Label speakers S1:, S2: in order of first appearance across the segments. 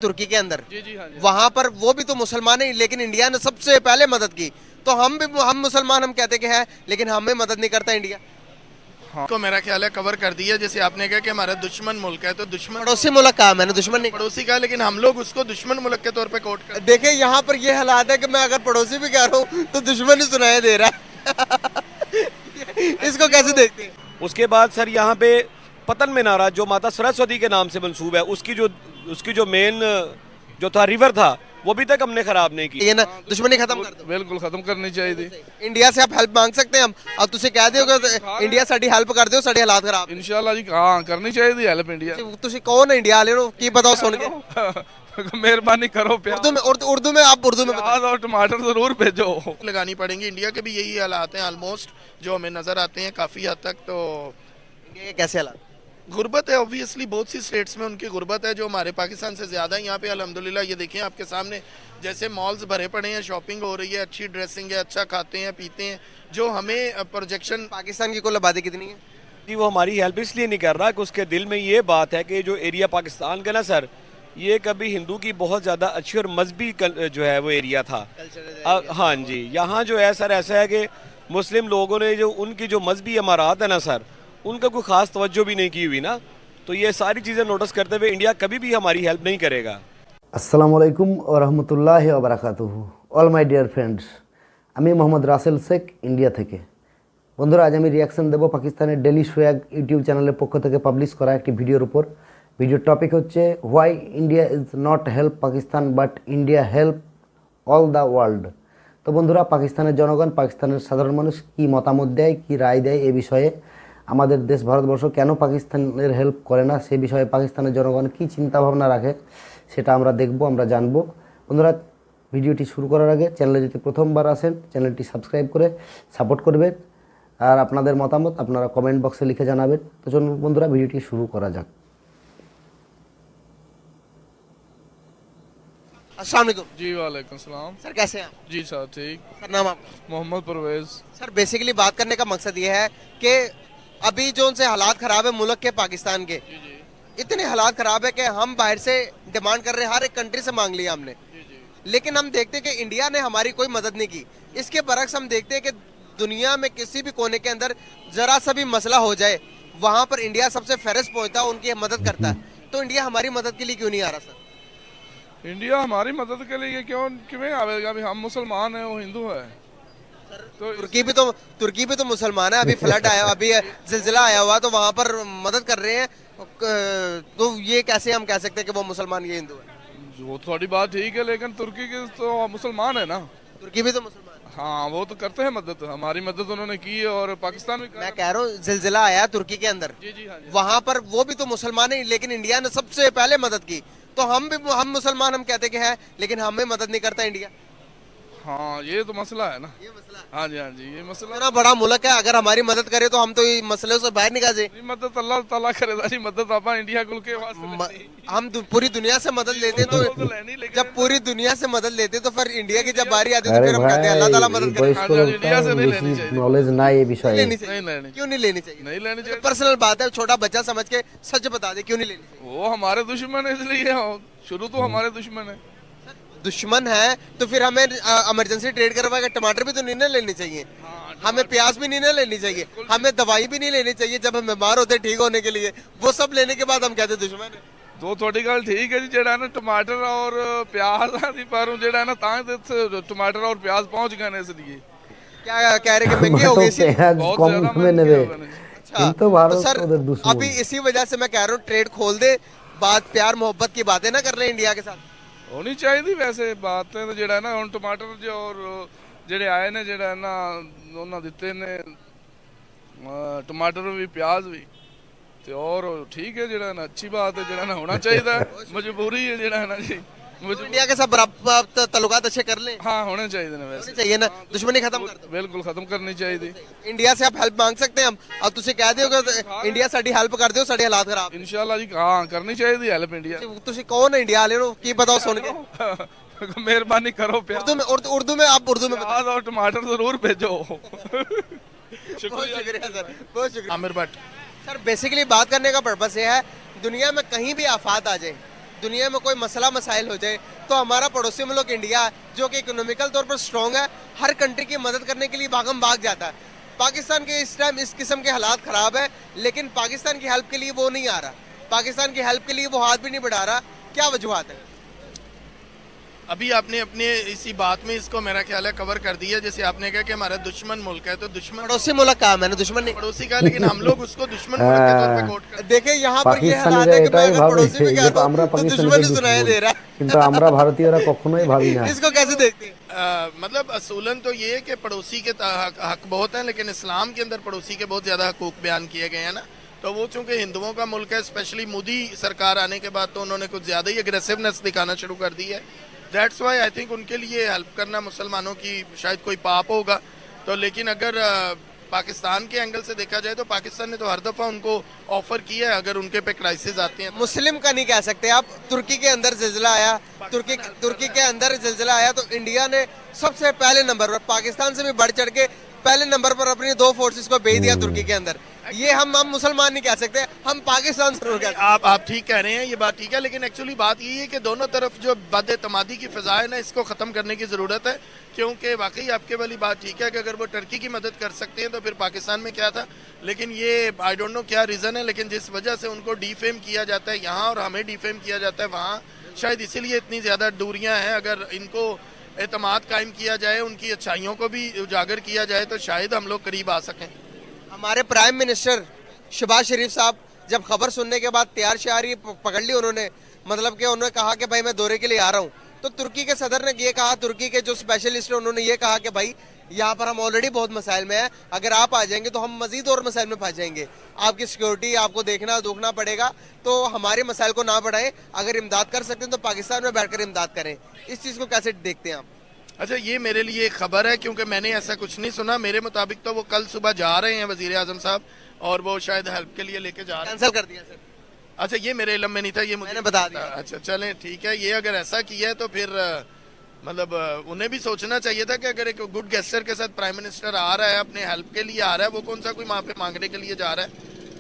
S1: तुर्की के अंदर।
S2: जी जी हाँ जी।
S1: वहां पर वो भी तो मुसलमान है, लेकिन इंडिया ने सबसे पहले मदद की। तो हम मुसलमान हम कहते कि है, लेकिन हमें मदद नहीं करता इंडिया।
S2: हाँ तो मेरा ख्याल है कवर कर दिया। जैसे आपने कहा कि हमारा दुश्मन मुल्क है, तो दुश्मन
S1: पड़ोसी मुल्क कहा, मैंने दुश्मन नहीं
S2: पड़ोसी का, लेकिन हम लोग उसको दुश्मन मुल्क के तौर पे कोट
S1: कहा।
S2: कर।
S1: देखिए यहाँ पर ये हालात है कि मैं अगर पड़ोसी भी कह रहा हूँ तो दुश्मन ही सुनाई दे रहा है। इसको कैसे देखते हैं?
S3: उसके बाद सर यहाँ पे पतन मीनारा जो माता सरस्वती के नाम से मंसूब है, उसकी जो मेन जो था रिवर था, वो अभी तक हमने खराब नहीं की।
S1: ये ना दुश्मनी खत्म कर दो।
S2: बिल्कुल खत्म करनी चाहिए थी।
S1: इंडिया से आप हेल्प मांग सकते हैं हम, अब तुझे कह दियोगे इंडिया साडी हेल्प कर दियो, साडे हालात खराब।
S2: इंशाल्लाह जी हाँ करनी चाहिए थी हेल्प इंडिया।
S1: तुझे कौन इंडिया वाले नो की बताओ सुन के।
S2: मेहरबानी करो
S1: उर्दू में उर्दू में आप उर्दू में
S2: प्याज और टमाटर जरूर भेजो। लगानी पड़ेंगी। इंडिया के भी यही हालात हैं ऑलमोस्ट, जो हमें नजर आते हैं काफी हद तक। तो
S1: इंडिया के कैसे हालात?
S2: गुर्बत है ऑब्वियसली, बहुत सी स्टेट्स में उनकी गुर्बत है जो हमारे पाकिस्तान से ज़्यादा है। यहाँ पे अल्हम्दुलिल्लाह ये देखें आपके सामने, जैसे मॉल्स भरे पड़े हैं, शॉपिंग हो रही है, अच्छी ड्रेसिंग है, अच्छा खाते हैं पीते हैं, जो हमें प्रोजेक्शन।
S1: पाकिस्तान की कुल आबादी कितनी है?
S3: जी वो हमारी हेल्प इसलिए नहीं कर रहा कि उसके दिल में ये बात है कि जो एरिया पाकिस्तान का ना सर, ये कभी हिंदू की बहुत ज़्यादा अच्छी और मजहबी जो है वो एरिया था। हाँ जी, यहाँ जो है सर ऐसा है कि मुस्लिम लोगों ने जो उनकी जो मजहबी अमारात है ना सर, उनका कोई खास तवज्जो भी नहीं की हुई ना, तो ये सारी चीज़ें नोटिस करते हुए इंडिया कभी भी हमारी हेल्प नहीं करेगा।
S4: আসসালামু আলাইকুম ও রহমতুল্লাহি ওয়া বারাকাতুহু। অল মাই ডিয়ার ফ্রেন্ডস, আমি মোহাম্মদ রাসেল শেখ ইন্ডিয়া থেকে। বন্ধুরা, আজ আমি রিয়াকশন দেব পাকিস্তানের ডেলি সোয়াগ ইউটিউব চ্যানেলের পক্ষ থেকে পাবলিশ করা একটি ভিডিওর উপর। ভিডিওর টপিক হচ্ছে why India is not help Pakistan but India help all the world. তো বন্ধুরা, পাকিস্তানের জনগণ, পাকিস্তানের সাধারণ মানুষ কি মতামত দেয়, কি রায় দেয় এ বিষয়ে, আমাদের দেশ ভারতবর্ষ কেন পাকিস্তানের হেল্প করে না সে বিষয়ে পাকিস্তানের জনগণ কী চিন্তাভাবনা রাখে সেটা আমরা দেখব, আমরা জানব। বন্ধুরা, ভিডিওটি শুরু করার আগে চ্যানেলে যদি প্রথমবার আসেন চ্যানেলটি সাবস্ক্রাইব করে সাপোর্ট করবেন, আর আপনাদের মতামত আপনারা কমেন্ট বক্সে লিখে জানাবেন। তো চলুন বন্ধুরা, ভিডিওটি শুরু করা যাক।
S1: अस्सलाम वालेकुम।
S2: जी वालेकुम सलाम।
S1: सर कैसे हैं आप?
S2: जी सर ठीक।
S1: सर नाम आपका?
S2: मोहम्मद परवेज।
S1: सर बेसिकली बात करने का मकसद ये है कि अभी जो उनसे हालात खराब है मुल्क के, पाकिस्तान के,
S2: जी जी
S1: इतने हालात खराब है कि हम बाहर से डिमांड कर रहे हैं, हर एक कंट्री से मांग लिया हमने,
S2: जी जी।
S1: लेकिन हम देखते हैं कि इंडिया ने हमारी कोई मदद नहीं की। इसके बरक्स हम देखते हैं कि दुनिया में किसी भी कोने के अंदर जरा सा भी मसला हो जाए, वहां पर इंडिया सबसे फेरस पहुंचता है, उनकी मदद करता है। तो इंडिया हमारी मदद के लिए क्यों नहीं आ रहा सर?
S2: इंडिया हमारी मदद के लिए क्यों क्यों आवेगा? अभी हम मुसलमान हैं, वो हिंदू है। तो
S1: तुर्की भी तो मुसलमान है। अभी फ्लड आया, अभी जिलजिला आया हुआ, तो वहां पर मदद कर रहे हैं। तो ये कैसे हम कह सकते हैं कि वो मुसलमान, ये हिंदू है?
S2: वो थोड़ी बात ठीक है, लेकिन तुर्की के तो मुसलमान है ना।
S1: तुर्की भी तो मुसलमान है।
S2: हाँ वो तो करते हैं मदद, हमारी मदद उन्होंने की है, और पाकिस्तान भी
S1: मैं कह रहा हूँ जिलजिला आया तुर्की के अंदर,
S2: जी जी हाँ जी।
S1: वहां पर वो भी तो मुसलमान है, लेकिन इंडिया ने सबसे पहले मदद की। तो हम मुसलमान हम कहते कि है, लेकिन हमें मदद नहीं करता इंडिया।
S2: हाँ ये तो मसला है ना।
S1: ये मसला है।
S2: हाँ जी हाँ जी, ये मसला।
S1: इतना बड़ा मुल्क है, अगर हमारी मदद करे तो हम तो ये मसले से बाहर निकाल जाए।
S2: जी, मदद अल्लाह ताला करेगा जी, मदद आप इंडिया कुल के वास्ते लेनी।
S1: हम पूरी दुनिया से मदद लेते तो
S2: वो तो लेनी, लेकिन
S1: जब पूरी दुनिया से मदद लेते तो फिर इंडिया की जब बारी आती तो
S4: আরে
S1: फिर हम
S4: ভাই,
S1: कहते हैं अल्लाह ताला मदद करे।
S4: বয়স্ক
S2: इंडिया से
S4: লোকটা
S2: नहीं लेनी
S4: বেশি
S2: चाहिए।
S4: নলেজ নাই এ বিষয়ে।
S1: लेनी चाहिए।
S2: नहीं लेनी
S1: क्यों नहीं लेनी चाहिए?
S2: नहीं लेनी चाहिए।
S1: पर्सनल बात है, छोटा बच्चा समझ के सच बता दे, क्यों नहीं लेनी चाहिए?
S2: वो हमारे दुश्मन है, इसलिए शुरू तो हमारे दुश्मन है।
S1: दुश्मन है तो फिर हमें इमरजेंसी ट्रेड करवा के टमाटर भी तो नहीं ना लेने चाहिए, हमें प्याज भी नहीं ना लेनी चाहिए, हमें दवाई भी नहीं लेनी चाहिए जब हम बीमार होते ठीक होने के लिए। वो सब लेने के बाद हम कहते दुश्मन है।
S2: दो थोड़ी गल ठीक है जी, जेड़ा ना टमाटर और प्याज आदि पर जेड़ा ना तां ते टमाटर और प्याज पहुंच गए ने, इसलिए
S1: क्या कह रहे कि महंगे हो गए?
S4: পেঁয়াজ
S2: बहुत
S4: কম
S2: ज्यादा
S4: দামে
S2: महंगे
S4: নেবে,
S2: हो गए ने।
S4: কিন্তু
S1: तो
S4: ভারত
S1: सर
S4: ওদের দুশ্মন।
S1: अभी इसी वजह से मैं कह रहा हूँ ट्रेड खोल दे, बात प्यार मोहब्बत की बातें ना कर रहे हैं इंडिया के साथ।
S2: होनी चाहिए थी वैसे बातें, तो जेड़ा ना हुन टमाटर जो और जेड़े आए ने, जेड़ा ना उन्होंने दिते ने टमाटर भी प्याज भी, ते और ठीक है, जेड़ा ना अच्छी बात है, जेड़ा ना होना चाहिए, मजबूरी है जेड़ा ना जी।
S1: तो इंडिया के साथ बराबर तल्लुकात अच्छे कर लें,
S2: हाँ होने चाहिए ना
S1: होने
S2: वैसे।
S1: चाहिए ना, दुश्मनी खत्म कर दो।
S2: बिल्कुल खत्म करनी चाहिए थी।
S1: इंडिया से आप हेल्प मांग सकते हैं हम, अब तुझे कह दियोगे इंडिया साडी हेल्प कर दियो, साडे हालात खराब।
S2: इंशाल्लाह जी हाँ करनी चाहिए थी हेल्प इंडिया।
S1: तुझे कौन है इंडिया वाले नो की बताओ सुन के।
S2: मेहरबानी करो,
S1: उर्दू में उर्दू में आप उर्दू में बताओ।
S2: प्याज और टमाटर जरूर भेजो।
S1: बहुत शुक्रिया सर, बहुत शुक्रिया।
S2: आमिर भट्ट।
S1: सर बेसिकली बात करने का पर्पस ये है, दुनिया में कहीं भी आफत आ जाए, दुनिया में कोई मसला मसाइल हो जाए तो हमारा पड़ोसी मुल्क इंडिया जो कि इकोनॉमिकल तौर पर स्ट्रांग है, हर कंट्री की मदद करने के लिए भागम भाग जाता है। पाकिस्तान के इस टाइम इस किस्म के हालात खराब है, लेकिन पाकिस्तान की हेल्प के लिए वो नहीं आ रहा, पाकिस्तान की हेल्प के लिए वो हाथ भी नहीं बढ़ा रहा। क्या वजूहत है?
S2: अभी आपने अपने इसी बात में इसको मेरा ख्याल है कवर कर दिया। जैसे आपने कहा कि हमारा दुश्मन मुल्क है, तो दुश्मन
S1: पड़ोसी मुल्क कहा, मैंने दुश्मन नहीं।
S2: पड़ोसी का, लेकिन हम लोग उसको दुश्मन मुल्क के तौर पे कोट करते
S1: देखिए यहाँ पर ये हालात
S4: পাকিস্তানিরা
S1: है कि मैं
S4: এটাই
S1: अगर
S4: ভাবে
S1: पड़ोसी में
S4: যে
S1: कह दूं
S4: আমরা
S1: तो
S4: পাকিস্তানিকে
S1: दुश्मन ही सुनाई
S4: दुश्मन,
S1: दे रहा
S4: কিন্তু আমরা ভারতীয়রা কখনোই ভাবি না।
S1: है। इसको कैसे देखते हैं?
S2: मतलब असूलन तो ये है कि पड़ोसी के हक बहुत हैं, लेकिन इस्लाम के अंदर पड़ोसी के बहुत ज़्यादा हकूक बयान किए गए हैं ना। तो वो चूंकि हिंदुओं का मुल्क है, स्पेशली मोदी सरकार आने के बाद तो उन्होंने कुछ ज़्यादा ही एग्रेसिवनेस दिखाना शुरू कर दी है। दैट्स वाई आई थिंक उनके लिए हेल्प करना मुसलमानों की शायद कोई पाप होगा। तो लेकिन अगर पाकिस्तान के एंगल से देखा जाए तो पाकिस्तान ने तो हर दफ़ा उनको ऑफर किया है अगर उनके पे क्राइसिस आती हैं।
S1: मुस्लिम का नहीं कह सकते आप। तुर्की के अंदर जिलजिला आया, तुर्की के अंदर जिलजिला आया तो इंडिया ने सबसे पहले नंबर पर, पाकिस्तान से भी बढ़ चढ़ के पहले नंबर पर अपनी 2 फोर्सेस को भेज दिया तुर्की के अंदर। ये हम मुसलमान नहीं कह सकते, हम पाकिस्तान जरूर कहते हैं।
S2: आप ठीक कह रहे हैं, ये बात ठीक है, लेकिन एक्चुअली बात यही है कि दोनों तरफ जो बद-एतमादी की फिजा है ना, इसको ख़त्म करने की ज़रूरत है। क्योंकि वाकई आपके वाली बात ठीक है कि अगर वो टर्की की मदद कर सकते हैं तो फिर पाकिस्तान में क्या था। लेकिन ये आई डोंट नो क्या रीज़न है, लेकिन जिस वजह से उनको डिफेम किया जाता है यहाँ और हमें डिफेम किया जाता है वहाँ, शायद इसीलिए इतनी ज़्यादा दूरियाँ हैं। अगर इनको एतमाद कायम किया जाए, उनकी अच्छाइयों को भी उजागर किया जाए तो शायद हम लोग करीब आ सकें।
S1: हमारे प्राइम मिनिस्टर शहबाज शरीफ साहब जब खबर सुनने के बाद तैयार श्यारी पकड़ ली उन्होंने, मतलब कि उन्होंने कहा कि भाई मैं दौरे के लिए आ रहा हूँ, तो तुर्की के सदर ने ये कहा, तुर्की के जो स्पेशलिस्ट है उन्होंने ये कहा कि भाई यहाँ पर हम ऑलरेडी बहुत मसाइल में हैं, अगर आप आ जाएंगे तो हम मजीद और मसाइल में फंस जाएंगे, आपकी सिक्योरिटी आपको देखना पड़ेगा, तो हमारे मसाइल को ना बढ़ाएं, अगर इमदाद कर सकते हैं तो पाकिस्तान में बैठकर इमदाद करें। इस चीज़ को कैसे देखते हैं आप?
S2: अच्छा, ये मेरे लिए एक खबर है क्योंकि मैंने ऐसा कुछ नहीं सुना। मेरे मुताबिक तो वो कल सुबह जा रहे हैं वजीर आजम साहब, और वो शायद हेल्प के लिए लेके जा रहे हैं।
S1: कैंसिल कर दिया सर।
S2: अच्छा, ये मेरे इल्म में नहीं था, ये
S1: मैंने बता दिया।
S2: अच्छा चलें ठीक है। ये अगर ऐसा किया है तो फिर मतलब उन्हें भी सोचना चाहिए था कि अगर एक गुड गेस्टर के साथ प्राइम मिनिस्टर आ रहा है, अपने हेल्प के लिए आ रहा है, वो कौन सा कोई वहाँ पे मांगने के लिए जा रहा है,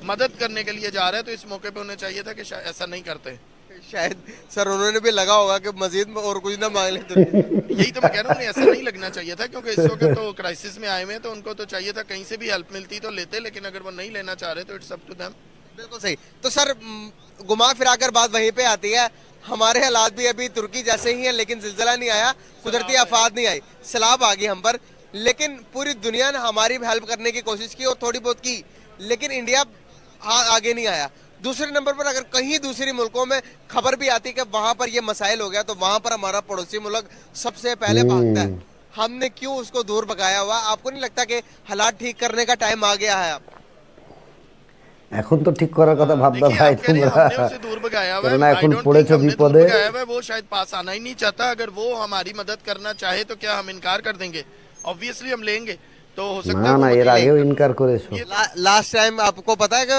S2: मदद करने के लिए जा रहा है, तो इस मौके पे उन्हें चाहिए था कि ऐसा नहीं करते।
S1: शायद सर उन्होंने भी लगा होगा कि मजीद और कुछ ना मांग ले तो।
S2: यही तो मैं कह रहा हूँ, उन्हें ऐसा नहीं लगना चाहिए था, क्योंकि इस वक्त तो क्राइसिस में आए हुए हैं, तो उनको तो चाहिए था कहीं से भी हेल्प मिलती तो लेते, लेकिन अगर वो नहीं लेना चाह रहे तो इट्स अप टू देम।
S1: बिल्कुल सही। तो सर घुमा फिराकर बात वहीं पे आती है, हमारे हालात भी अभी तुर्की जैसे ही हैं, लेकिन जिलजिला नहीं आया, कुदरती आफात नहीं आई, सैलाब आ गई हम पर, लेकिन पूरी दुनिया ने हमारी हेल्प करने की कोशिश की और थोड़ी बहुत की, लेकिन इंडिया आगे नहीं आया। दूसरे नंबर पर अगर कहीं दूसरे मुल्कों में खबर भी आती कि वहां पर ये मसाइल हो गया, तो वहां पर हमारा पड़ोसी मुल्क सबसे पहले भागता है। हमने क्यों उसको दूर भगाया हुआ? आपको नहीं लगता कि हालात ठीक करने का टाइम आ गया है?
S4: এখন তো ঠিক করার কথা ভাববা
S2: देखिए,
S4: ভাই
S2: आप कह रहे हैं,
S4: তোমরা,
S2: हमने उसे दूर भगाया हुआ है।
S4: কেননা
S2: I
S4: এখন
S2: don't
S4: পড়েছো
S2: think हमने दूर
S4: বিপদে।
S2: भगाया हुआ है, वो शायद पास आना ही नहीं चाहता। अगर वो हमारी मदद करना चाहे तो क्या हम इनकार कर देंगे? ऑब्वियसली हम लेंगे, तो हो सकता
S4: না
S2: है
S4: না,
S2: वो
S4: এর আগেও ইনকার করেছো।
S1: लास्ट टाइम आपको पता है कि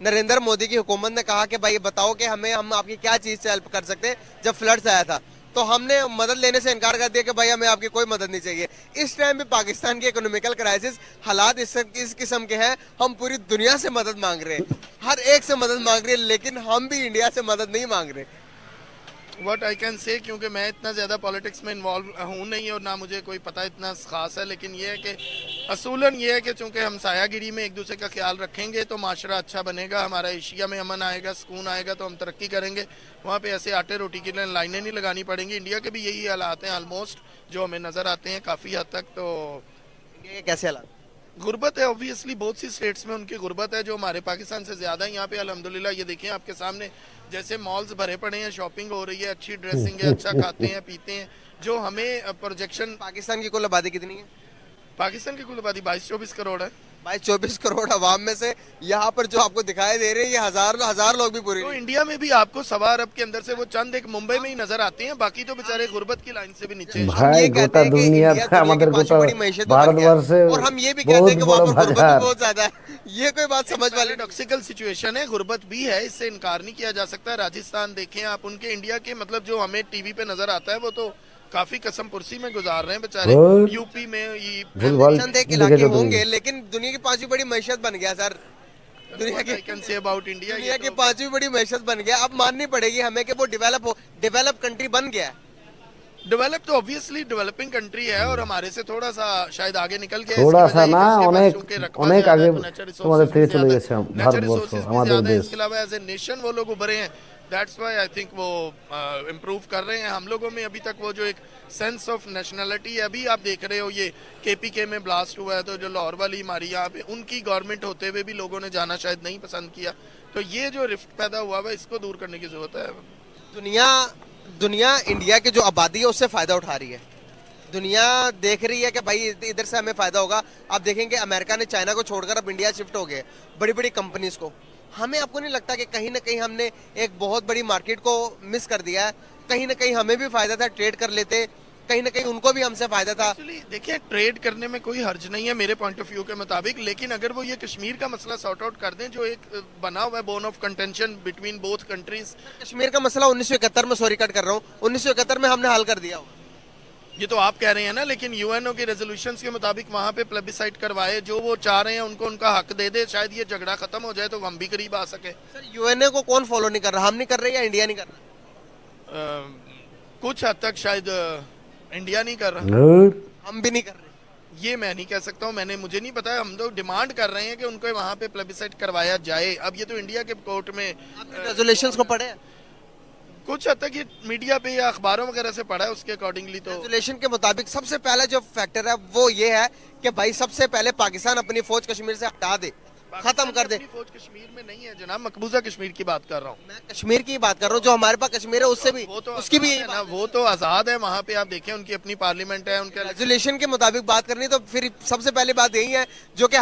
S1: नरेंद्र मोदी की हुकूमत ने कहा कि भाई बताओ कि हम आपकी क्या चीज से हेल्प कर सकते हैं। जब फ्लड्स आया था तो हमने मदद लेने से इनकार कर दिया कि भाई हमें आपकी कोई मदद नहीं चाहिए। इस टाइम भी पाकिस्तान की इकोनॉमिकल क्राइसिस हालात इस किस्म के हैं, हम पूरी दुनिया से मदद मांग रहे हैं, हर एक से मदद मांग रहे हैं, लेकिन हम भी इंडिया से मदद नहीं मांग रहे।
S2: व्हाट आई कैन से, क्योंकि मैं इतना ज़्यादा पॉलिटिक्स में इन्वॉल्व हूँ नहीं और ना मुझे कोई पता इतना ख़ास है, लेकिन ये है कि असूलन ये है कि चूँकि हम सायागिरी में एक दूसरे का ख्याल रखेंगे तो माशरा अच्छा बनेगा, हमारा एशिया में अमन आएगा, सुकून आएगा, तो हम तरक्की करेंगे। वहाँ पे ऐसे आटे रोटी के लिए लाइनें नहीं लगानी पड़ेंगी। इंडिया के भी यही हालात हैं ऑलमोस्ट, जो हमें नज़र आते हैं काफ़ी हद तक। तो
S1: इंडिया के कैसे हालात?
S2: गुर्बत है, ऑब्वियसली बहुत सी स्टेट्स में उनकी गुर्बत है जो हमारे पाकिस्तान से ज़्यादा है। यहाँ पे अल्हम्दुलिल्लाह ये देखिए आपके सामने, जैसे मॉल्स भरे पड़े हैं, शॉपिंग हो रही है, अच्छी ड्रेसिंग है, अच्छा खाते हैं पीते हैं, जो हमें प्रोजेक्शन।
S1: पाकिस्तान की कुल आबादी कितनी है?
S2: पाकिस्तान की कुल आबादी 22-24 करोड़ है।
S1: भाई 24 करोड़ अवाम में से यहाँ पर जो आपको दिखाई दे रहे हैं ये हजार लोग भी पूरे
S2: तो
S1: नहीं।
S2: इंडिया में भी आपको 1.25 अरब के अंदर से वो चंद एक मुंबई में ही नजर आते हैं, बाकी तो बेचारे गुर्बत की लाइन से भी नीचे हैं।
S1: हम
S4: ভাই
S1: ये कहते
S4: গোটা
S1: हैं कि इंडिया
S4: দুনিয়াতে
S1: दुनिया
S4: আমাদের
S1: की पांचवी
S4: গোটা
S1: बड़ी मैशत में बन गया,
S4: ভারতবর্ষে
S1: और हम ये भी कहते हैं कि वहाँ
S4: बहुत
S1: पर
S4: बड़ा
S1: गुर्बत भी
S4: बाजार।
S1: बहुत ज्यादा है। ये कोई बात समझ वाली नहीं।
S2: पैराडॉक्सिकल सिचुएशन है, गुर्बत भी है, इससे इनकार नहीं किया जा सकता। राजस्थान देखें आप, उनके इंडिया के मतलब जो हमें टीवी पे नजर आता है वो तो काफी कसम पुरसी में गुजार रहे हैं बेचारे।
S4: और
S2: यूपी में
S4: भूल-भाल
S1: चंद एक
S4: देखे
S1: इलाके
S4: जो तुम।
S1: होंगे, लेकिन दुनिया की पांचवी बड़ी मैशत बन गया सर। दुनिया की
S2: I can say about India,
S1: दुनिया की पांचवी बड़ी मैशत बन गया। अब माननी पड़ेगी हमें कि वो डेवलप कंट्री बन गया है।
S2: डेवलप तो ऑब्वियसली डेवलपिंग कंट्री है और हमारे से थोड़ा सा शायद आगे निकल गया है।
S4: थोड़ा
S2: इसकी
S4: सा
S2: वजह
S4: ना,
S2: ये कि उसके पास
S4: অনেক
S2: चूंकि रकबा
S4: অনেক
S2: ज्यादा
S4: আগে
S2: है, तो natural
S4: তোমাদের
S2: resources
S4: থেকে
S2: भी
S4: চলে
S2: ज्यादा
S4: গেছে
S2: है।
S4: ভারতবর্ষ,
S2: Natural resources भी
S4: আমাদের
S2: ज्यादा है।
S4: দেশ।
S2: इसके अलावा एज ए नेशन वो लोग उभरे हैं। दैट्स व्हाई आई थिंक वो इम्प्रूव कर रहे हैं। हम लोगों में अभी तक वो जो एक सेंस ऑफ नेशनलिटी है, अभी आप देख रहे हो ये केपीके में ब्लास्ट हुआ है, तो जो लाहौर वाली हमारी यहाँ पे उनकी गवर्नमेंट होते हुए भी लोगों ने जाना शायद नहीं पसंद किया। तो ये जो रिफ्ट पैदा हुआ है इसको दूर करने की जरूरत है।
S1: दुनिया दुनिया इंडिया की जो आबादी है उससे फायदा उठा रही है। दुनिया देख रही है कि भाई इधर से हमें फायदा होगा। आप देखेंगे अमेरिका ने चाइना को छोड़कर अब इंडिया शिफ्ट हो गए बड़ी बड़ी कंपनीज को। हमें आपको नहीं लगता कि कहीं ना कहीं हमने एक बहुत बड़ी मार्केट को मिस कर दिया है? कहीं ना कहीं हमें भी फायदा था, ट्रेड कर लेते, कहीं ना कहीं उनको भी हमसे फायदा था।
S2: एक्चुअली देखिए, ट्रेड करने में कोई हर्ज नहीं है मेरे पॉइंट ऑफ व्यू के मुताबिक, लेकिन अगर वो ये कश्मीर का मसला सॉर्ट आउट कर दें जो एक बना हुआ है bone of contention between both countries.
S1: Kashmir का मसला 1971 में, सॉरी कट कर रहा हूँ, 1971 में हमने हल कर दिया हो।
S2: ये तो आप कह रहे हैं ना, लेकिन यूएनओ के रेजोल्यूशंस के मुताबिक वहां पे प्लेबिसाइट करवाए, जो वो चाह रहे हैं उनको उनका हक दे दे, शायद ये झगड़ा खत्म हो जाए तो हम भी करीब आ सके।
S1: सर यूएनए को कौन फॉलो नहीं कर रहा? हम नहीं कर रहे या इंडिया नहीं कर रहा?
S2: कुछ हद तक शायद इंडिया नहीं कर रहा,
S1: हम भी नहीं कर रहे।
S2: ये मैं नहीं कह सकता हूँ। मुझे नहीं पता। हम तो डिमांड कर रहे हैं कि उनको वहां पे प्लेबिसाइट करवाया जाए। अब ये तो इंडिया के कोर्ट में
S1: आपने रेजोल्यूशंस को पढ़े?
S2: कुछ हद तक ये मीडिया पे या अखबारों वगैरह से पढ़ा है, उसके अकॉर्डिंगली तो
S1: रेजोल्यूशन के मुताबिक सबसे पहला जो फैक्टर है वो ये है कि भाई सबसे पहले पाकिस्तान अपनी फौज कश्मीर से हटा दे, खत्म कर दे।
S2: अपनी फौज कश्मीर में नहीं है जनाब, मकबूजा कश्मीर की बात कर रहा हूँ
S1: मैं कश्मीर की बात कर रहा हूँ, जो हमारे पास कश्मीर है उससे भी,
S2: वो तो
S1: उसकी भी
S2: आज़ाद है ना, वो तो आजाद है। वहाँ पे आप देखें उनकी अपनी पार्लियामेंट है, उनके
S1: रेजोल्यूशन के मुताबिक बात करनी तो फिर सबसे पहले बात यही है जो कि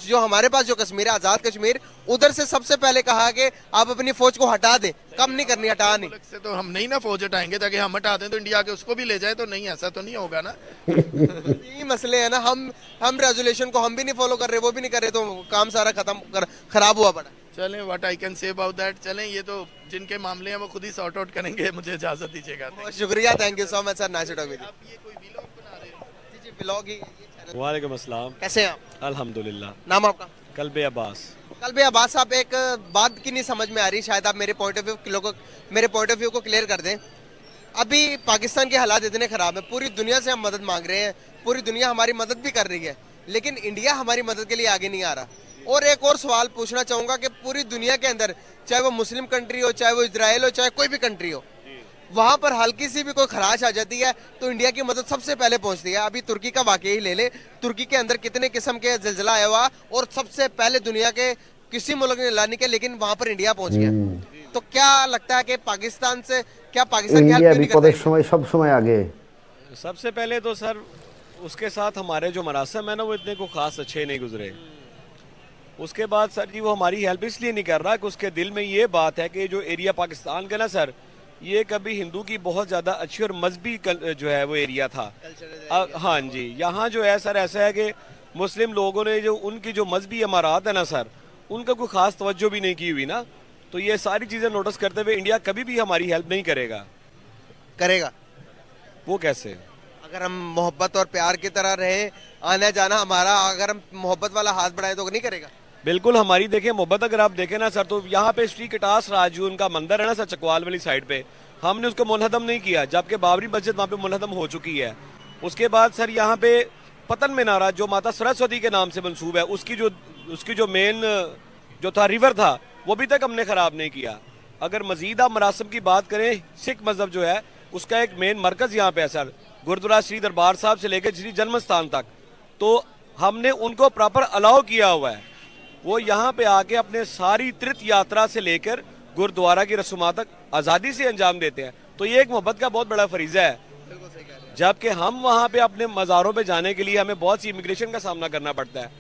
S1: जो हमारे पास जो कश्मीर है, आजाद कश्मीर, उधर से सबसे पहले कहा कि आप अपनी फौज को हटा दे। कम नहीं करनी, हटा नहीं।
S2: मुल्क से तो हम नहीं ना फौज हटाएंगे, ताकि हम हटा दें तो इंडिया के उसको भी ले जाए, तो नहीं, ऐसा तो नहीं होगा ना।
S1: यही मसले है ना, हम रेजोल्यूशन को हम भी नहीं फॉलो कर रहे, वो भी नहीं कर रहे, तो काम सारा खराब हुआ पड़ा।
S2: चलें, what I can say about that. चलें, ये तो जिनके मामले हैं वो खुद ही सॉर्ट आउट करेंगे। मुझे इजाजत दीजिएगा।
S1: बहुत शुक्रिया, thank you so much sir. Nice talking with you.
S2: आप ये कोई व्लॉग बना रहे हो?
S1: जी जी, ब्लॉग ही चैनल।
S3: वालेकुम अस्सलाम।
S1: कैसे हैं आप?
S3: अल्हम्दुलिल्लाह।
S1: नाम आपका?
S3: कल्बे अब्बास।
S1: कल्बे अब्बास साहब, एक बात की नहीं समझ में आ रही, शायद आप मेरे पॉइंट ऑफ व्यू को क्लियर कर दें। अभी पाकिस्तान के हालात इतने खराब हैं, पूरी दुनिया से हम मदद मांग रहे हैं, पूरी दुनिया हमारी मदद भी कर रही है, लेकिन इंडिया हमारी मदद के लिए आगे नहीं आ रहा। और एक और सवाल पूछना चाहूंगा कि पूरी दुनिया के अंदर, चाहे वो मुस्लिम कंट्री हो, चाहे वो इजराइल हो, चाहे कोई भी कंट्री हो, वहां पर हल्की सी भी कोई खराश आ जाती है तो इंडिया की मदद सबसे पहले पहुंचती है। अभी तुर्की का वाकया ही ले ले, तुर्की के अंदर कितने किस्म के जिलजिला आया हुआ और सबसे पहले दुनिया के किसी मुल्क ने लाने के, लेकिन वहां पर इंडिया पहुंच गया। तो क्या लगता है कि पाकिस्तान से क्या पाकिस्तान की हेल्प
S4: इंडिया
S1: क्यों नहीं करता?
S4: विपদের সময় সব সময় আগে।
S3: सबसे पहले तो सर उसके साथ हमारे जो मरासम है ना वो इतने को खास अच्छे नहीं गुजरे। उसके बाद सर जी वो हमारी हेल्प इसलिए नहीं कर रहा कि उसके दिल में ये बात है कि जो एरिया पाकिस्तान का ना सर, ये कभी हिंदू की बहुत ज़्यादा अच्छी और मजहबी जो है वो एरिया था। हाँ जी, यहाँ जो है सर ऐसा है कि मुस्लिम लोगों ने जो उनकी जो मजहबी इमारात है ना सर, उनका कोई खास तवज्जो भी नहीं की हुई ना, तो ये सारी चीज़ें नोटिस करते हुए इंडिया कभी भी हमारी हेल्प नहीं करेगा।
S1: करेगा?
S3: वो कैसे?
S1: अगर हम मोहब्बत और प्यार की तरह रहे, आना जाना हमारा, अगर हम मोहब्बत वाला हाथ बढ़ाए तो नहीं करेगा?
S3: बिल्कुल हमारी देखें मोहब्बत। अगर आप देखें ना सर, तो यहाँ पे श्री कटास राजू उनका मंदिर है ना सर, चकवाल वाली साइड पे, हमने उसको मुनहदम नहीं किया, जबकि बाबरी मस्जिद वहाँ पे मुनहदम हो चुकी है। उसके बाद सर यहाँ पे पतन मीनारा जो माता सरस्वती के नाम से मंसूब है, उसकी जो मेन जो था रिवर था, वो अभी तक हमने ख़राब नहीं किया। अगर मजीद आप मरासम की बात करें, सिख मजहब जो है उसका एक मेन मरकज़ यहाँ पे है सर, गुरुद्वारा श्री दरबार साहब से लेकर श्री जन्म स्थान तक, तो हमने उनको प्रॉपर अलाउ किया हुआ है। वो यहाँ पे आके अपने सारी तीर्थ यात्रा से लेकर गुरुद्वारा की रस्मात तक आज़ादी से अंजाम देते हैं। तो ये एक मोहब्बत का बहुत बड़ा फरीज़ा है, जबकि हम वहाँ पे अपने मज़ारों पे जाने के लिए हमें बहुत सी इमिग्रेशन का सामना करना पड़ता है।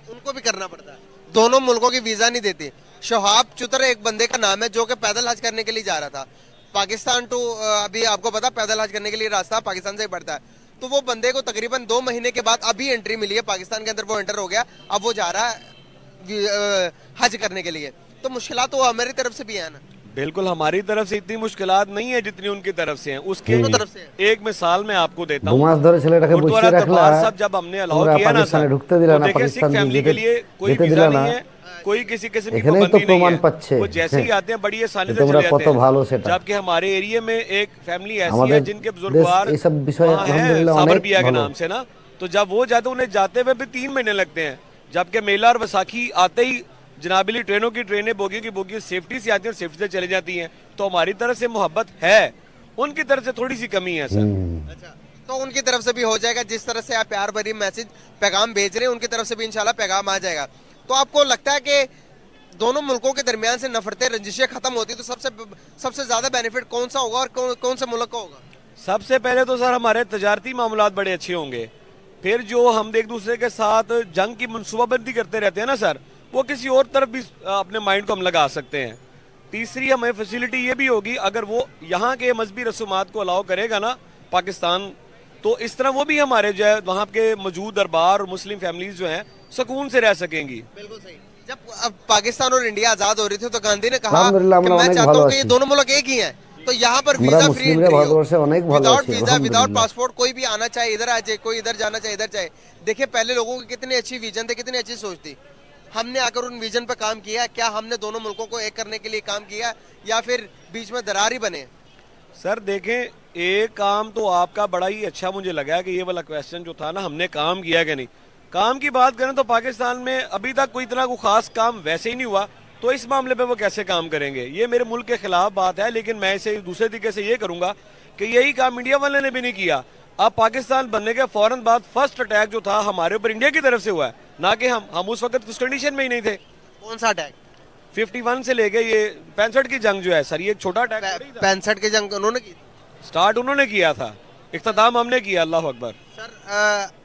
S1: उनको भी करना पड़ता है, दोनों मुल्कों की वीजा नहीं देती। शहाब चुतर एक बंदे का नाम है जो कि पैदल हज करने के लिए जा रहा था पाकिस्तान टू, अभी आपको पता पैदल हज करने के लिए रास्ता पाकिस्तान से ही पड़ता है, तो वो बंदे को तकरीबन 2 महीने के बाद अभी एंट्री मिली है पाकिस्तान के अंदर, वो एंटर हो गया, अब वो जा रहा है हज करने के लिए। तो मुश्किलात तो हमारी तरफ से भी है ना?
S3: बिल्कुल, हमारी तरफ से इतनी मुश्किलात नहीं है जितनी उनकी तरफ से हैं। उसके
S1: तरफ से
S3: एक मिसाल मैं आपको देता
S4: 2
S3: हूँ।
S4: মাস ধরে ছেলেটাকে বসিয়ে
S3: गुरुद्वारा
S4: রাখলা,
S3: दरबार साहब जब हमने अलाउ
S4: তোমরা
S3: किया ना
S4: পাকিস্তানে
S3: सर,
S4: ঢুকতে দিলা
S3: तो
S4: না,
S3: देखिए सिख
S4: পাকিস্তান
S3: फैमिली के लिए कोई
S4: যেতে
S3: वीजा
S4: দিলা না।
S3: नहीं है, कोई किसी किस्म की
S4: এখানেই তো
S3: पाबंदी नहीं
S4: প্রমাণ
S3: है।
S4: পাচ্ছে
S3: वो जैसे ही आते हैं बड़ी आसानी से
S4: তোমরা
S3: चले
S4: কত
S3: जाते हैं।
S4: ভালো সেটা।
S3: जबकि हमारे एरिया में एक फैमिली ऐसी है
S4: আমাদের
S3: जिनके
S4: দেশ
S3: बुजुर्गवार
S4: এইসব বিষয়ে
S3: वहाँ हैं
S4: আলহামদুলিল্লাহ অনেক
S3: साबरबिया के
S4: ভালো।
S3: नाम से ना, तो जब वो जाते उन्हें जाते हुए भी 3 महीने लगते हैं। जबकि मेला और वैसाखी आते ही जनाबिली ट्रेनों की ट्रेनें बोगियों की बोगियों सेफ्टी से आती हैं और सेफ्टी से चली जाती हैं। तो हमारी तरफ से मोहब्बत है, उनकी तरफ से थोड़ी सी कमी है सर।
S1: अच्छा, तो उनकी तरफ से भी हो जाएगा, जिस तरह से आप प्यार भरी मैसेज पैगाम भेज रहे हैं उनकी तरफ से भी इंशाल्लाह पैगाम आ जाएगा। तो आपको लगता है कि दोनों मुल्कों के दरमियान से नफरतें रंजिशें खत्म होती तो सबसे ज्यादा बेनिफिट कौन सा होगा और कौन से मुल्क का होगा?
S3: सबसे पहले तो सर हमारे तजारती मामलात बड़े अच्छे होंगे। फिर जो हम एक दूसरे के साथ जंग की मनसूबाबंदी करते रहते हैं ना सर, वो किसी और तरफ भी अपने माइंड को हम लगा सकते हैं। तीसरी हमें फैसिलिटी ये भी होगी, अगर वो यहाँ के मजहबी रसूमात को अलाउ करेगा ना पाकिस्तान, तो इस तरह वो भी हमारे जो है वहाँ के मौजूद दरबार और मुस्लिम फैमिलीज जो हैं सुकून से रह सकेंगी।
S1: बिल्कुल सही। जब अब पाकिस्तान और इंडिया आजाद हो रही थी तो गांधी ने कहा
S4: আলহামদুলিল্লাহ
S1: कि
S4: আমরা
S1: मैं
S4: অনেক
S1: चाहता
S4: ভালো
S1: हूँ कि ये
S4: আছি।
S1: दोनों मुल्क एक ही हैं, तो यहाँ पर
S4: আমরা
S1: वीजा फ्री
S4: মুসলিমরা
S1: एंट्री हो,
S4: ভারতবর্ষে অনেক ভালো
S1: विदाउट
S4: আছি
S1: वीजा विदाउट
S4: আলহামদুলিল্লাহ।
S1: पासपोर्ट कोई भी आना चाहे इधर आ जाए, कोई इधर जाना चाहे इधर चाहे। देखिए पहले लोगों की कितनी अच्छी विजन थे, कितनी अच्छी सोच थी। हमने आकर उन विजन पर काम किया, क्या हमने दोनों मुल्कों को एक करने के लिए काम किया या फिर बीच में दरार ही बने?
S3: सर देखें, एक काम तो आपका बड़ा ही अच्छा मुझे लगा कि ये वाला क्वेश्चन जो था ना, हमने काम किया कि नहीं। काम की बात करें तो पाकिस्तान में अभी तक कोई इतना कोई खास काम वैसे ही नहीं हुआ, तो इस मामले पे वो कैसे काम करेंगे? ये मेरे मुल्क के खिलाफ बात है। लेकिन मैं इसे दूसरे तरीके से ये करूंगा कि यही काम इंडिया वाले ने भी नहीं किया। अब पाकिस्तान बनने के फौरन बाद फर्स्ट अटैक जो था हमारे ऊपर इंडिया की तरफ से हुआ है, ना कि हम उस वक्त उस कंडीशन में ही नहीं थे।
S1: कौन सा अटैक?
S3: 51 से लेके ये 65 की जंग जो है सर, ये एक छोटा अटैक
S1: 65 की जंग उन्होंने की।
S3: स्टार्ट उन्होंने किया था, इख्तिताम हमने किया। अल्लाह अकबर।
S1: सर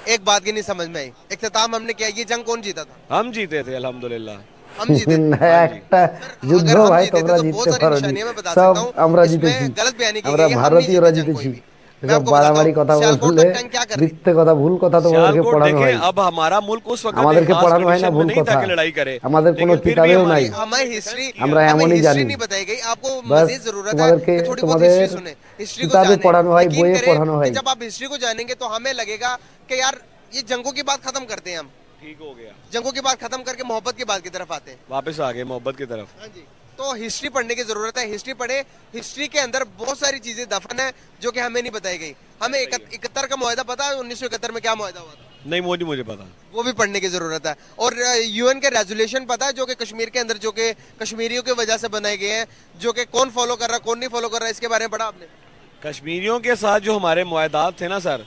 S1: एक बात की नहीं समझ में आई, इख्तिताम हमने किया, ये जंग कौन जीता था?
S3: हम जीते थे अल्हम्दुलिल्लाह।
S1: हम जीते थे।
S4: একটা যুদ্ধ
S1: अगर हम
S4: ভাই
S1: जीते थे
S4: তোমরা
S1: तो बहुत
S4: জিততে
S1: सारी
S4: পারোনি,
S1: निशानियां मैं बता
S4: সব
S1: सकता हूँ।
S4: আমরা
S1: इसमें
S4: জিতেছি।
S1: गलत बयानी की
S4: আমরা
S1: गई है, हम नहीं
S4: ভারতীয়রা
S1: जीते जंग कोई
S4: জিতেছি।
S1: भी। मैं
S4: এসব
S1: आपको
S4: বাড়াবাড়ি
S1: बताता
S4: কথা
S1: हूँ, सियालकोट
S4: বললে
S1: तक टैंक क्या कर रही थी?
S4: মিথ্যে কথা ভুল কথা তোমাদেরকে
S3: सियालकोट
S4: পড়ানো হয়।
S3: देखें, अब हमारा मुल्क उस वक्त
S4: আমাদেরকে
S3: एक खास
S4: পড়ানো হয় না
S3: कंडीशन में
S4: ভুল
S3: नहीं था
S4: কথা।
S3: कि लड़ाई करे।
S4: আমাদের কোনো
S3: लेकिन फिर भी
S4: কিতাবেও
S3: हमारी
S4: নাই।
S1: हमें हिस्ट्री
S4: আমরা
S1: हमें
S4: এমনই
S1: हिस्ट्री
S4: জানি।
S1: नहीं बताई गई। आपको
S4: बस
S1: मजीद जरूरत है
S4: তোমাদেরকে
S1: कि थोड़ी बहुत
S4: তোমাদের
S1: हिस्ट्री सुने, हिस्ट्री को
S4: কিতাবে
S1: जाने।
S4: পড়ানো হয়,
S1: यकीन
S4: বইয়ে
S1: करें
S4: পড়ানো
S1: कि
S4: হয়।
S1: जब आप हिस्ट्री को जानेंगे तो हमें लगेगा कि यार ये जंगों की बात खत्म करते हैं, हम
S3: ठीक हो गया,
S1: जंगों की बात खत्म करके मोहब्बत की बात की तरफ आते हैं।
S3: वापस आ गए मोहब्बत की तरफ।
S1: हाँ जी, तो हिस्ट्री पढ़ने की जरूरत है। हिस्ट्री पढ़े, हिस्ट्री के अंदर बहुत सारी चीजें दफन है जो कि हमें नहीं बताई गई। हमें 71 का मुआहदा पता है, 1971 में क्या मुआहदा हुआ था,
S3: नहीं वो नहीं मुझे पता।
S1: वो भी पढ़ने की जरूरत है। और यूएन के रेजोल्यूशन पता है जो कि कश्मीर के अंदर जो कि कश्मीरियों की वजह से बनाए गए हैं, जो कि कौन फॉलो कर रहा है कौन नहीं फॉलो कर रहा है, इसके बारे में पढ़ा आपने?
S3: कश्मीरियों के साथ जो हमारे मुआहदात थे ना सर,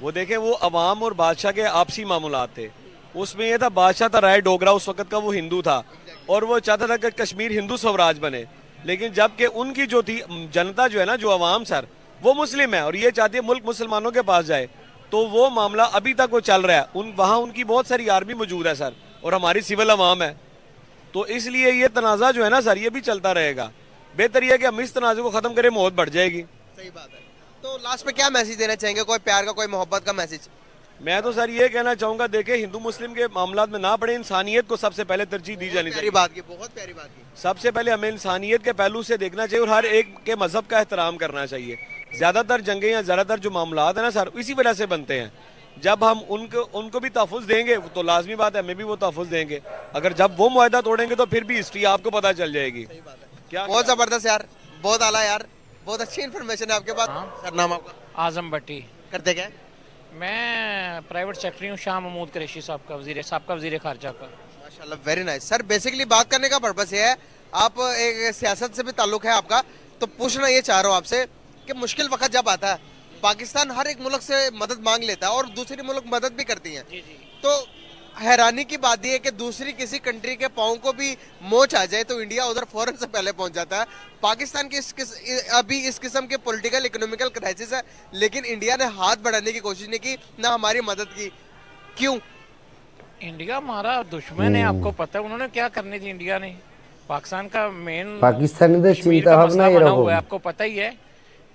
S3: वो देखें वो अवाम और बादशाह के आपसी मामलात थे। उसमें ये था, बादशाह था राय डोगरा उस वक्त का, वो हिंदू था और वो चाहता था कि कश्मीर हिंदू स्वराज बने। लेकिन जबकि उनकी जो थी जनता जो है ना, जो अवाम सर, वो मुस्लिम है और ये चाहती है मुल्क मुसलमानों के पास जाए। तो वो मामला अभी तक वो चल रहा है। वहाँ उनकी बहुत सारी आर्मी मौजूद है सर, और हमारी सिविल अवाम है। तो इसलिए ये तनाज़ा जो है ना सर, ये भी चलता रहेगा। बेहतर यह है कि हम इस तनाज़े को ख़त्म करें, मौत बढ़ जाएगी।
S1: सही बात है। तो लास्ट पे क्या मैसेज देना चाहेंगे? कोई प्यार का, कोई मोहब्बत का मैसेज?
S3: मैं तो सर ये कहना चाहूँगा, देखें हिंदू मुस्लिम के मामलात में ना पड़े, इंसानियत को सबसे पहले तरजीह दी जानी
S1: प्यारी
S3: चाहिए।
S1: बात की, बहुत प्यारी बात की।
S3: सबसे पहले हमें इंसानियत के पहलू से देखना चाहिए और हर एक के मजहब का एहतराम करना चाहिए। ज़्यादातर जंगें या ज़्यादातर जो मामलात है ना सर, इसी वजह से बनते हैं। जब हम उनको भी तहफ़्फ़ुज़ देंगे तो लाजमी बात है हमें भी वो तहफ़्फ़ुज़ देंगे। अगर जब वो मुआहदा तोड़ेंगे तो फिर भी हिस्ट्री आपको पता चल जाएगी। क्या
S1: बहुत जबरदस्त यार, बहुत आला यार, बहुत अच्छी इन्फॉर्मेशन है आपके पास। सर नाम आपका?
S5: आजम भट्टी।
S1: करते क्या?
S5: मैं प्राइवेट सेक्रेटरी हूँ शाह महमूद कुरैशी साहब का वजीर खारजा का।
S1: माशाल्लाह, वेरी नाइस। सर बेसिकली बात करने का पर्पस ये है, आप एक सियासत से भी ताल्लुक है आपका, तो पूछना ये चाह रहा हूँ आपसे कि मुश्किल वक्त जब आता है, पाकिस्तान हर एक मुल्क से मदद मांग लेता है और दूसरी मुल्क मदद भी करती हैं, तो हैरानी की बात यह है कि दूसरी किसी कंट्री के पाँव को भी मोच आ जाए तो इंडिया उधर फौरन से पहले पहुंच जाता है। पाकिस्तान की अभी इस किस्म के पॉलिटिकल इकोनॉमिकल क्राइसिस है, लेकिन इंडिया ने हाथ बढ़ाने की कोशिश नहीं की, ना हमारी मदद की। क्यों?
S5: इंडिया हमारा दुश्मन है, आपको पता है उन्होंने क्या करनी थी इंडिया ने। पाकिस्तान का मेन
S4: পাকিস্তানিদের
S5: कश्मीर
S4: চিন্তা
S5: का
S4: ভাবনা
S5: मसला बना
S4: এরকম।
S5: हुआ है, आपको पता ही है।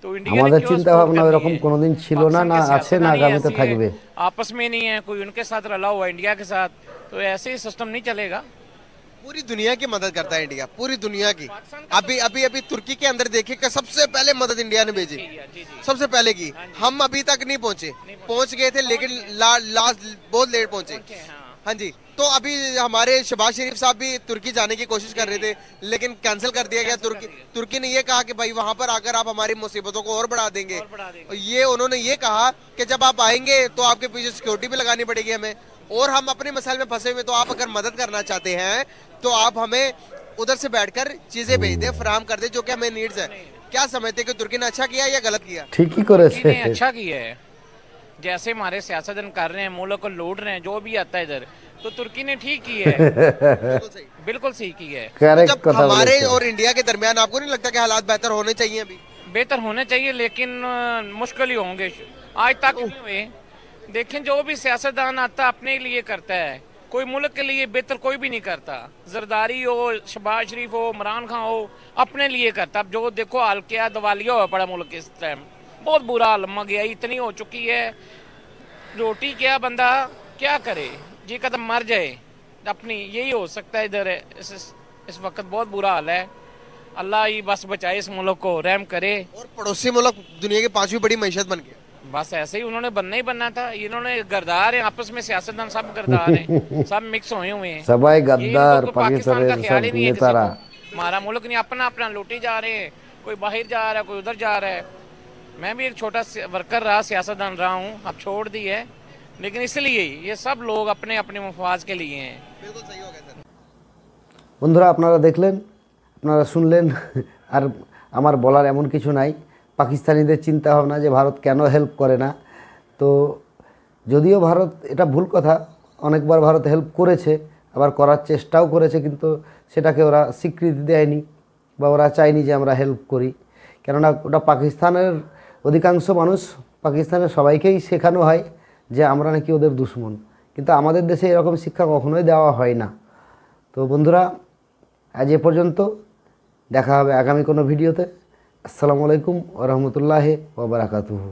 S5: तो इंडिया ने
S4: আমাদের
S5: क्यों
S4: চিন্তা
S5: support
S4: ভাবনা
S5: करनी
S4: এরকম
S5: है?
S4: কোনোদিন ছিল না,
S5: पाकिस्तान
S4: না
S5: के
S4: আছে না
S5: सियासतदान ही
S4: আগামীতে
S5: ऐसी है,
S4: থাকবে।
S5: आपस में नहीं है, कोई उनके साथ रला हुआ है इंडिया के साथ, तो ऐसे ही सिस्टम नहीं चलेगा।
S1: पूरी दुनिया की मदद करता है इंडिया, पूरी दुनिया की। अभी अभी अभी तुर्की के अंदर देखिए कि सबसे पहले मदद इंडिया ने भेजी, सबसे पहले की। हम अभी तक नहीं पहुंचे, पहुंच गए थे लेकिन लास्ट बहुत लेट पहुंचे। हाँ जी, तो अभी हमारे शहबाज शरीफ साहब भी तुर्की जाने की कोशिश कर रहे थे, लेकिन कैंसिल कर दिया गया। तुर्की ने ये कहा कि भाई वहां पर आकर आप हमारी मुसीबतों को और बढ़ा देंगे। और ये उन्होंने ये कहा कि जब आप आएंगे तो आपके पीछे सिक्योरिटी भी लगानी पड़ेगी हमें, और हम अपने मसाइल में फंसे हुए, तो आप अगर मदद करना चाहते हैं तो आप हमें उधर से बैठकर चीजें भेज दें, फराहम कर दें जो कि हमें नीड्स है। क्या समझते हैं कि तुर्की ने अच्छा किया या गलत किया?
S4: ঠিক ही করেছে।
S5: तुर्की ने अच्छा किया है। जैसे हमारे सियासतदान कर रहे हैं, मुल्क को लूट रहे हैं, जो भी आता है इधर, तो तुर्की ने ठीक की है।
S1: बिल्कुल सही।
S5: बिल्कुल सही की है।
S4: কারেক্ট
S1: जब
S4: কথা
S1: हमारे
S4: বলেছে।
S1: और इंडिया के दरमियान आपको नहीं लगता कि हालात बेहतर होने चाहिए अभी?
S5: बेहतर होने चाहिए, लेकिन मुश्किल ही होंगे। आज तक नहीं हुए। देखें, जो भी सियासतदान आता अपने लिए करता है, कोई मुल्क के लिए बेहतर कोई भी नहीं करता। जरदारी हो, शहबाज शरीफ हो, इमरान खान हो, अपने लिए करता। अब जो देखो हाल क्या दवालिया हुआ पड़ा मुल्क इस टाइम, बहुत बुरा हाल महंगाई इतनी हो चुकी है, रोटी क्या बंदा क्या करे, जी कदम मर जाए अपनी, यही हो सकता है इधर। इस वक्त बहुत बुरा हाल है। अल्लाह ही बस बचाए इस मुल्क को, रहम करे।
S1: और पड़ोसी मुल्क दुनिया की 5वीं बड़ी मईशत बन गया।
S5: बस ऐसे ही उन्होंने बनना ही बनना था। इन्होंने गद्दार हैं आपस में, सियासतदान सब गद्दार हैं, सब मिक्स हुए हुए हैं।
S4: সবাই
S5: ये
S4: গাদ্দার,
S5: इनको पाकिस्तान का
S4: পাকিস্তানের
S5: ख्याल
S4: সব
S5: ही नहीं है किसी
S4: নেতারা।
S5: को। हमारा मुल्क नहीं, अपना अपना लूटी जा रहे हैं, कोई बाहर जा रहा है, कोई उधर जा रहा है। मैं भी एक छोटा वर्कर रहा, सियासतदान रहा हूँ, अब छोड़ दी है, लेकिन इसलिए ये सब लोग अपने अपने मफाज के लिए हैं।
S1: बिल्कुल सही हो गया सर।
S4: বন্ধুরা আপনারা দেখলেন, আপনারা শুনলেন, আর আমার বলার এমন কিছু নাই। পাকিস্তানিদের চিন্তা ভাবনা যে ভারত কেন হেল্প করে না, তো যদিও ভারত, এটা ভুল কথা, অনেকবার ভারত হেল্প করেছে, আবার করার চেষ্টাও করেছে, কিন্তু সেটাকে ওরা স্বীকৃতি দেয়নি বা ওরা চায়নি যে আমরা হেল্প করি। কেননা ওটা পাকিস্তানের অধিকাংশ মানুষ, পাকিস্তানের সবাইকেই শেখানো হয় যে আমরা নাকি ওদের দুশমন, কিন্তু আমাদের দেশে এরকম শিক্ষা কখনোই দেওয়া হয় না। তো বন্ধুরা, আজ এ পর্যন্ত, দেখা হবে আগামী কোনো ভিডিওতে। আসসালামু আলাইকুম ওয়া রাহমাতুল্লাহি ওয়া বারাকাতুহু।